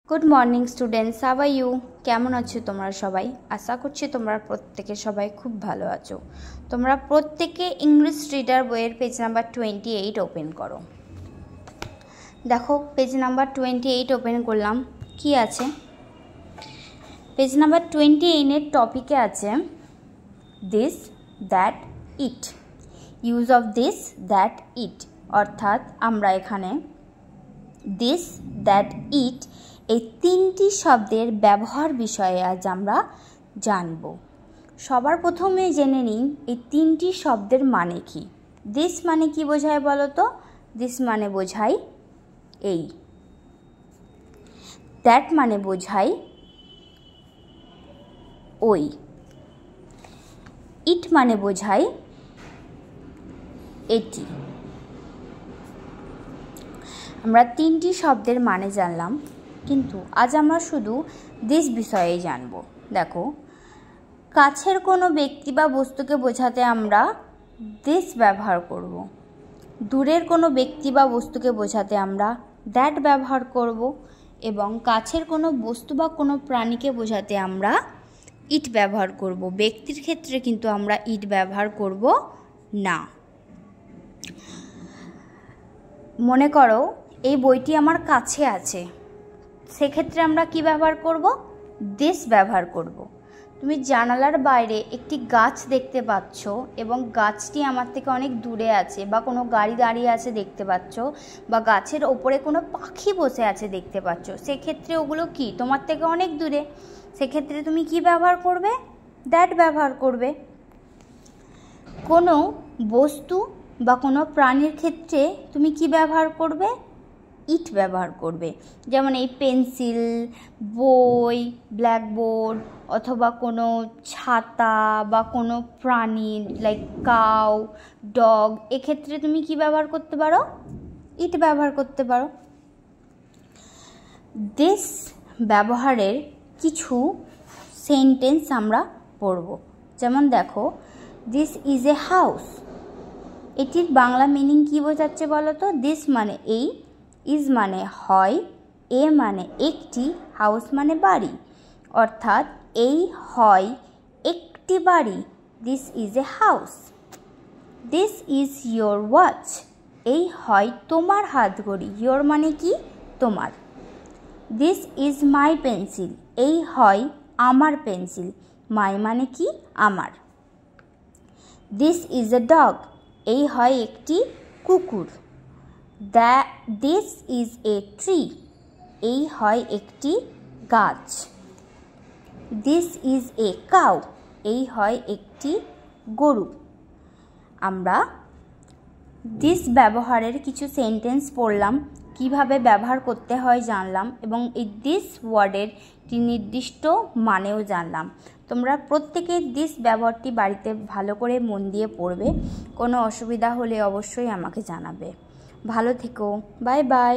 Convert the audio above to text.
Good morning students, how are you? কেমন আছো তোমরা সবাই? আশা করছি তোমরা প্রত্যেকে সবাই খুব ভালো আছো। তোমরা প্রত্যেকে ইংলিশ রিডার বইয়ের পেজ নাম্বার 28 ওপেন করো। দেখো, পেজ নাম্বার 28 ওপেন করলাম। কি আছে পেজ নাম্বার 28 টপিকে আছে this that it, use of this that it. অর্থাৎ আমরা এখানে দিস দ্যাট ইট এই তিনটি শব্দের ব্যবহার বিষয়ে আজ আমরা জানব। সবার প্রথমে জেনে নিন এই তিনটি শব্দের মানে কি। দিস মানে কি বোঝায় বলো তো? দিস মানে বোঝায় এই। দ্যাট মানে বোঝায় ওই। ইট মানে বোঝায় এটি। আমরা তিনটি শব্দের মানে জানলাম, কিন্তু আজ আমরা শুধু দিস বিষয়ে জানব। দেখো, কাছের কোনো ব্যক্তি বা বস্তুকে বোঝাতে আমরা দিস ব্যবহার করব। দূরের কোনো ব্যক্তি বা বস্তুকে বোঝাতে আমরা দ্যাট ব্যবহার করব, এবং কাছের কোনো বস্তু বা কোনো প্রাণীকে বোঝাতে আমরা ইট ব্যবহার করব। ব্যক্তির ক্ষেত্রে কিন্তু আমরা ইট ব্যবহার করব না। মনে করো এই বইটি আমার কাছে আছে, সেক্ষেত্রে আমরা কি ব্যবহার করব? দিস ব্যবহার করব। তুমি জানালার বাইরে একটি গাছ দেখতে পাচ্ছ এবং গাছটি আমার থেকে অনেক দূরে আছে, বা কোনো গাড়ি দাঁড়িয়ে আছে দেখতে পাচ্ছ, বা গাছের ওপরে কোনো পাখি বসে আছে দেখতে পাচ্ছ। সেক্ষেত্রে ওগুলো কি তোমার থেকে অনেক দূরে, সেক্ষেত্রে তুমি কি ব্যবহার করবে? দ্যাট ব্যবহার করবে। কোনো বস্তু বা কোনো প্রাণীর ক্ষেত্রে তুমি কি ব্যবহার করবে? ইট ব্যবহার করবে। যেমন এই পেন্সিল, বই, ব্ল্যাকবোর্ড, অথবা কোনো ছাতা বা কোনো প্রাণী লাইক কাউ, ডগ, এক্ষেত্রে তুমি কি ব্যবহার করতে পারো? ইট ব্যবহার করতে পারো। দিস ব্যবহারের কিছু সেন্টেন্স আমরা পড়ব। যেমন দেখো, দিস ইজ এ হাউস। এটির বাংলা মিনিং কি বোঝাচ্ছে বলো তো? দিস মানে এই, ইজ মানে হয়, এ মানে একটি, হাউস মানে বাড়ি। অর্থাৎ এই হয় একটি বাড়ি। This is a house. This is your watch. এই হয় তোমার হাতঘড়ি। ইয়োর মানে কি? তোমার। This is my pencil. এই হয় আমার পেন্সিল। মাই মানে কি? আমার। This is a dog. এই হয় একটি কুকুর। This is a tree. এই হয় একটি গাছ। This is a cow. এই হয় একটি গরু। আমরা দিস ব্যবহারের কিছু সেন্টেন্স পড়লাম, কিভাবে ব্যবহার করতে হয় জানলাম, এবং এই দিস ওয়ার্ডের একটি নির্দিষ্ট মানেও জানলাম। তোমরা প্রত্যেকে দিস ব্যবহারটি বাড়িতে ভালো করে মন দিয়ে পড়বে। কোনো অসুবিধা হলে অবশ্যই আমাকে জানাবে। ভালো থেকো। Bye bye.